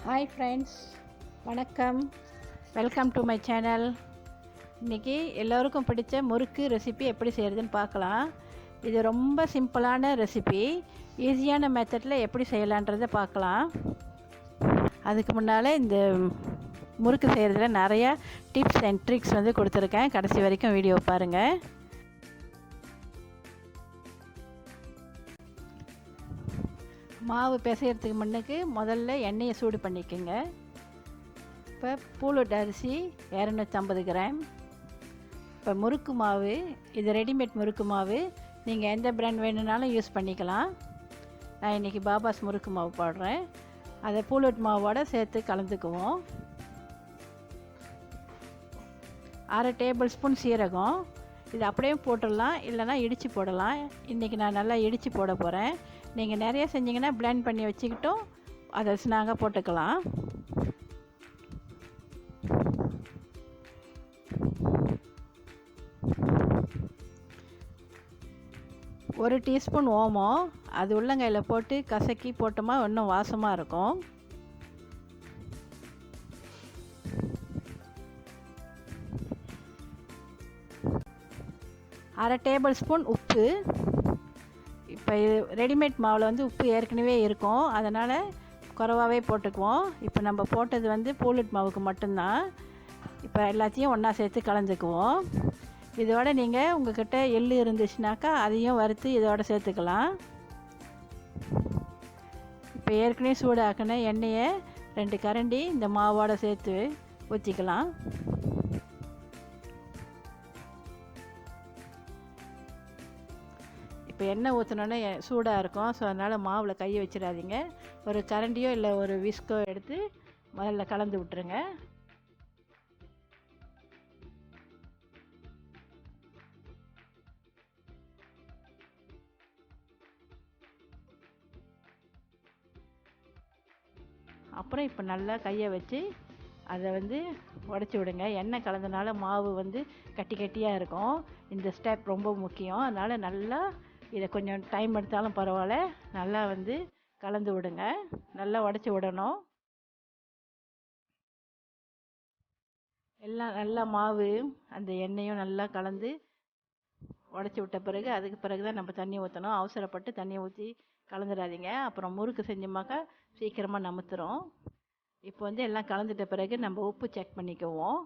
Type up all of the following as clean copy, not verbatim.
Hi friends, வணக்கம். Welcome to my channel. இன்றைக்கி எல்லோருக்கும் பிடிச்ச முறுக்கு ரெசிபி எப்படி செய்கிறதுன்னு பார்க்கலாம். இது ரொம்ப சிம்பிளான ரெசிபி. ஈஸியான மெத்தடில் எப்படி செய்யலான்றதை பார்க்கலாம். அதுக்கு முன்னால் இந்த முறுக்கு செய்கிறதுல நிறையா டிப்ஸ் அண்ட் ட்ரிக்ஸ் வந்து கொடுத்துருக்கேன். கடைசி வரைக்கும் வீடியோ பாருங்கள். மாவு பிசைகிறதுக்கு முன்னுக்கு முதல்ல எண்ணெயை சூடு பண்ணிக்கோங்க. இப்போ பூலுட் அரிசி 250 கிராம். இப்போ முறுக்கு மாவு, இது ரெடிமேட் முறுக்கு மாவு, நீங்கள் எந்த பிராண்ட் வேணும்னாலும் யூஸ் பண்ணிக்கலாம். நான் இன்றைக்கி பாபாஸ் முறுக்கு மாவு போடுறேன். அதை பூலுட் மாவோடு சேர்த்து கலந்துக்குவோம். 1/2 டேபிள் ஸ்பூன் சீரகம், இது அப்படியே போட்டுடலாம், இல்லைனா இடித்து போடலாம். இன்றைக்கி நான் நல்லா இடித்து போட போகிறேன். நீங்கள் நிறைய செஞ்சிங்கன்னா பிளெண்ட் பண்ணி வச்சுக்கிட்டும் அதை நாங்கள் போட்டுக்கலாம். ஒரு டீஸ்பூன் ஓமம், அது உள்ளங்கையில் போட்டு கசக்கி போட்டோமா இன்னும் வாசமாக இருக்கும். அரை டேபிள் ஸ்பூன் உப்பு. இப்போ இது ரெடிமேட் மாவில் வந்து உப்பு ஏற்கனவே இருக்கும், அதனால் குறைவாகவே போட்டுக்குவோம். இப்போ நம்ம போட்டது வந்து பூலுட் மாவுக்கு மட்டும்தான். இப்போ எல்லாத்தையும் ஒன்றா சேர்த்து கலந்துக்குவோம். இதோட நீங்கள் உங்கள்கிட்ட எள்ளு இருந்துச்சுனாக்கா அதையும் வறுத்து இதோட சேர்த்துக்கலாம். இப்போ ஏற்கனவே சூடாக்கின எண்ணெயை 2 கரண்டி இந்த மாவோடு சேர்த்து ஊற்றிக்கலாம். இப்போ எண்ணெய் ஊற்றினோன்னே சூடாக இருக்கும், ஸோ அதனால் மாவில் கையை வச்சிடாதீங்க. ஒரு கரண்டியோ இல்லை ஒரு விஸ்கோ எடுத்து முதல்ல கலந்து விட்டுருங்க. அப்புறம் இப்போ நல்லா கையை வச்சு அதை வந்து உடச்சி விடுங்க. எண்ணெய் கலந்தனால மாவு வந்து கட்டி கட்டியாக இருக்கும். இந்த ஸ்டெப் ரொம்ப முக்கியம். அதனால் நல்லா இதை கொஞ்சம் டைம் எடுத்தாலும் பரவாயில்ல, நல்லா வந்து கலந்து விடுங்க. நல்லா உடச்சி விடணும். எல்லாம் நல்லா மாவு அந்த எண்ணெயும் நல்லா கலந்து உடச்சி விட்ட பிறகு அதுக்கு பிறகு தான் நம்ம தண்ணி ஊற்றணும். அவசரப்பட்டு தண்ணி ஊற்றி கலந்துடாதீங்க, அப்புறம் முறுக்கு செஞ்சோமாக்கா சீக்கிரமாக நமுத்துரும். இப்போ வந்து எல்லாம் கலந்துட்ட பிறகு நம்ம உப்பு செக் பண்ணிக்குவோம்.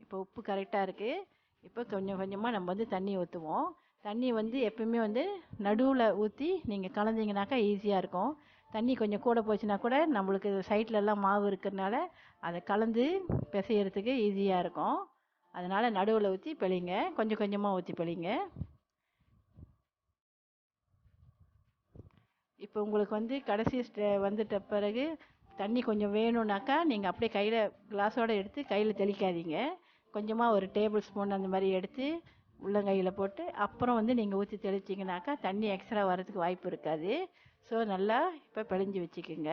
இப்போ உப்பு கரெக்டாக இருக்குது. இப்போ கொஞ்சம் கொஞ்சமாக நம்ம வந்து தண்ணி ஊற்றுவோம். தண்ணி வந்து எப்பவுமே வந்து நடுவில் ஊற்றி நீங்கள் கலந்தீங்கனாக்கா ஈஸியாக இருக்கும். தண்ணி கொஞ்சம் கூட போச்சுன்னா கூட நம்மளுக்கு சைட்லலாம் மாவு இருக்கிறதுனால அதை கலந்து பிசைகிறதுக்கு ஈஸியாக இருக்கும். அதனால் நடுவில் ஊற்றி பிழிங்க, கொஞ்சம் கொஞ்சமாக ஊற்றி பிழிங்க. இப்போ உங்களுக்கு வந்து கடைசி வந்துட்ட பிறகு தண்ணி கொஞ்சம் வேணும்னாக்கா நீங்கள் அப்படியே கையில் கிளாஸோடு எடுத்து கையில் தெளிக்காதீங்க. கொஞ்சமாக ஒரு டேபிள் ஸ்பூன் அந்த மாதிரி எடுத்து உள்ளங்கையில் போட்டு அப்புறம் வந்து நீங்கள் ஊற்றி தெளிச்சிங்கனாக்கா தண்ணி எக்ஸ்ட்ரா வரதுக்கு வாய்ப்பு இருக்காது. ஸோ நல்லா இப்போ பிழிஞ்சு வச்சுக்கோங்க.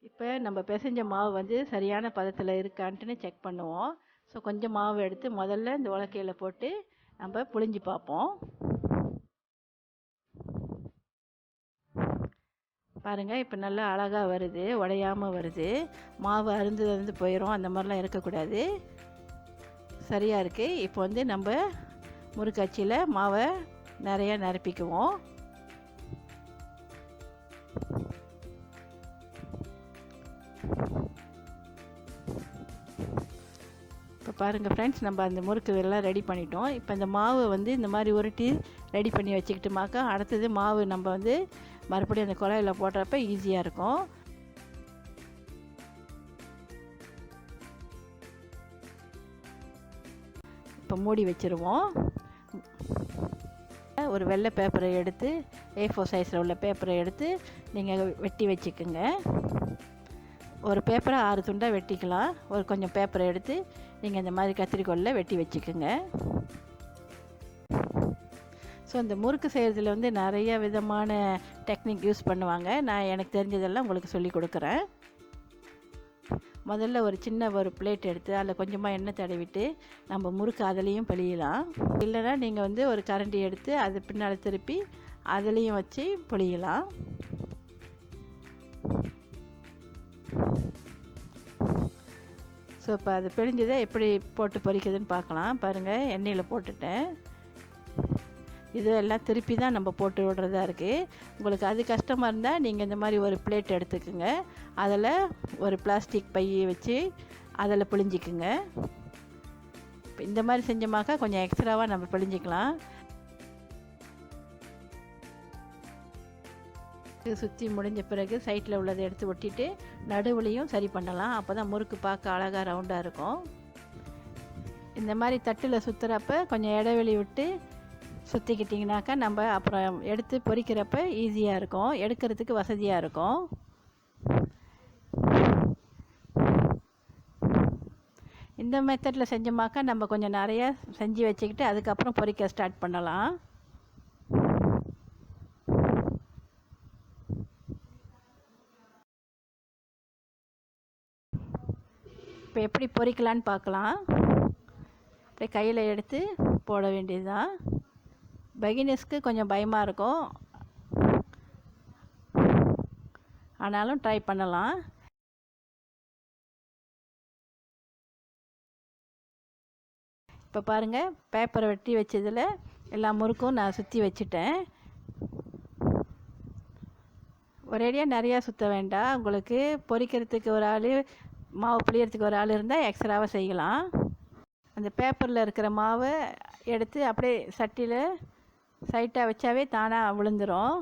இப்போ நம்ம பிசைஞ்ச மாவு வந்து சரியான பதத்தில் இருக்கான்ட்டுன்னு செக் பண்ணுவோம். ஸோ கொஞ்சம் மாவு எடுத்து முதல்ல இந்த உலக்கையில் போட்டு நம்ம புழிஞ்சு பார்ப்போம். பாருங்கள், இப்போ நல்லா அழகாக வருது, உடையாமல் வருது. மாவு அருந்து போயிடும், அந்த மாதிரிலாம் இருக்கக்கூடாது. சரியாக இருக்குது. இப்போ வந்து நம்ம முறுக்கச்சியில் மாவை நிறையா நிரப்பிக்குவோம். இப்போ பாருங்கள் ஃப்ரெண்ட்ஸ், நம்ம அந்த முறுக்கு எல்லாம் ரெடி பண்ணிட்டோம். இப்போ இந்த மாவை வந்து இந்த மாதிரி உருட்டி ரெடி பண்ணி வச்சுக்கிட்டோமாக்கா அடுத்தது மாவு நம்ம வந்து மறுபடியும் அந்த குழாயில் போடுறப்ப ஈஸியாக இருக்கும். இப்போ மூடி வச்சுருவோம். ஒரு வெள்ளை பேப்பரை எடுத்து A4 சைஸில் உள்ள பேப்பரை எடுத்து நீங்கள் வெட்டி வச்சுக்கோங்க. ஒரு பேப்பரை 6 துண்டாக வெட்டிக்கலாம். ஒரு கொஞ்சம் பேப்பரை எடுத்து நீங்கள் இந்த மாதிரி கத்திரிக்கோலில் வெட்டி வச்சுக்கோங்க. ஸோ இந்த முறுக்கு செய்கிறதுல வந்து நிறைய விதமான டெக்னிக் யூஸ் பண்ணுவாங்க. நான் எனக்கு தெரிஞ்சதெல்லாம் உங்களுக்கு சொல்லி கொடுக்குறேன். முதல்ல ஒரு சின்ன ஒரு பிளேட் எடுத்து அதில் கொஞ்சமாக எண்ணெய் தடவிட்டு நம்ம முறுக்கு அதுலேயும் பிழியலாம். இல்லைன்னா நீங்கள் வந்து ஒரு கரண்டி எடுத்து அது பின்னால் திருப்பி அதுலேயும் வச்சு பிழியலாம். ஸோ இப்போ அது பிழிஞ்சதை எப்படி போட்டு பொரிக்குதுன்னு பார்க்கலாம். பாருங்கள், எண்ணெயில் போட்டுட்டேன். இது எல்லாம் திருப்பி தான் நம்ம போட்டு விடுறதா இருக்குது. உங்களுக்கு அது கஷ்டமாக இருந்தால் நீங்கள் இந்த மாதிரி ஒரு பிளேட் எடுத்துக்கோங்க. அதில் ஒரு பிளாஸ்டிக் பையை வச்சு அதில் பிழிஞ்சிக்குங்க. இந்த மாதிரி செஞ்சோமாக்கா கொஞ்சம் எக்ஸ்ட்ராவாக நம்ம பிழிஞ்சிக்கலாம். சுற்றி முடிஞ்ச பிறகு சைட்டில் உள்ளதை எடுத்து ஒட்டிட்டு நடுவுலையும் சரி பண்ணலாம். அப்போ தான் முறுக்கு பார்க்க அழகாக ரவுண்டாக இருக்கும். இந்த மாதிரி தட்டில் சுற்றுறப்ப கொஞ்சம் இடைவெளி விட்டு சுற்றிக்கிட்டிங்கனாக்கா நம்ம அப்புறம் எடுத்து பொரிக்கிறப்ப ஈஸியாக இருக்கும், எடுக்கிறதுக்கு வசதியாக இருக்கும். இந்த மெத்தடில் செஞ்சோமாக்கா நம்ம கொஞ்சம் நிறையா செஞ்சு வச்சுக்கிட்டு அதுக்கப்புறம் பொரிக்க ஸ்டார்ட் பண்ணலாம். இப்போ எப்படி பொரிக்கலான்னு பார்க்கலாம். அப்படியே கையில் எடுத்து போட வேண்டியது தான். பிகினர்ஸ்க்கு கொஞ்சம் பயமாக இருக்கும், ஆனாலும் ட்ரை பண்ணலாம். இப்போ பாருங்கள், பேப்பரை வெட்டி வச்சதில் எல்லா முறுக்கும் நான் சுற்றி வச்சுட்டேன். ஒரேடியாக நிறையா சுற்ற வேண்டாம். உங்களுக்கு பொரிக்கிறதுக்கு ஒரு ஆள், மாவு புளியறதுக்கு ஒரு ஆள் இருந்தால் எக்ஸ்ட்ராவாக செய்யலாம். அந்த பேப்பரில் இருக்கிற மாவை எடுத்து அப்படியே சட்டியில் சைட்டாக வச்சாவே தானாக விழுந்துடும்.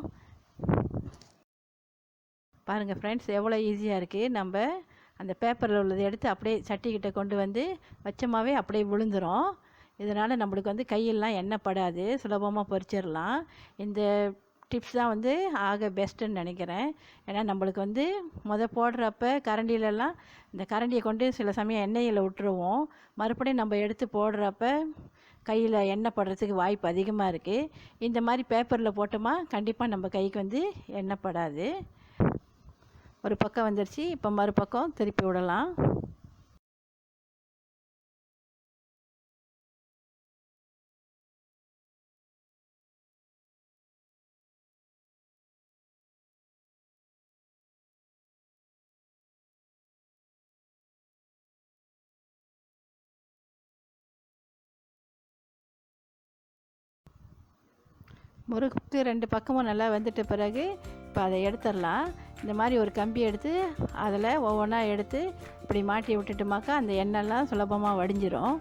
பாருங்கள் ஃப்ரெண்ட்ஸ், எவ்வளோ ஈஸியாக இருக்குது. நம்ம அந்த பேப்பரில் உள்ளதை எடுத்து அப்படியே சட்டிக்கிட்ட கொண்டு வந்து வச்சமாவே அப்படியே விழுந்துடும். இதனால் நம்மளுக்கு வந்து கையெல்லாம் எண்ணெய் படாது, சுலபமாக பொரிச்சிடலாம். இந்த டிப்ஸ் தான் வந்து ஆக பெஸ்ட்டுன்னு நினைக்கிறேன். ஏன்னா நம்மளுக்கு வந்து போடுறப்ப கரண்டிலெல்லாம் இந்த கரண்டியை கொண்டு சில சமயம் எண்ணெயில் விட்டுருவோம். மறுபடியும் நம்ம எடுத்து போடுறப்ப கையில் எண்ணெய் படுறதுக்கு வாய்ப்பு அதிகமாக இருக்குது. இந்த மாதிரி பேப்பரில் போட்டோமா கண்டிப்பாக நம்ம கைக்கு வந்து எண்ணெய் படாது. ஒரு பக்கம் வந்துடுச்சு, இப்போ மறுபக்கம் திருப்பி விடலாம். முறுக்கு 2 பக்கமும் நல்லா வெந்துட்ட பிறகு இப்போ அதை எடுத்துடலாம். இந்த மாதிரி ஒரு கம்பி எடுத்து அதில் ஒவ்வொன்றா எடுத்து இப்படி மாட்டி விட்டுட்டோமாக்கா அந்த எண்ணெய்லாம் சுலபமாக வடிஞ்சிரும்.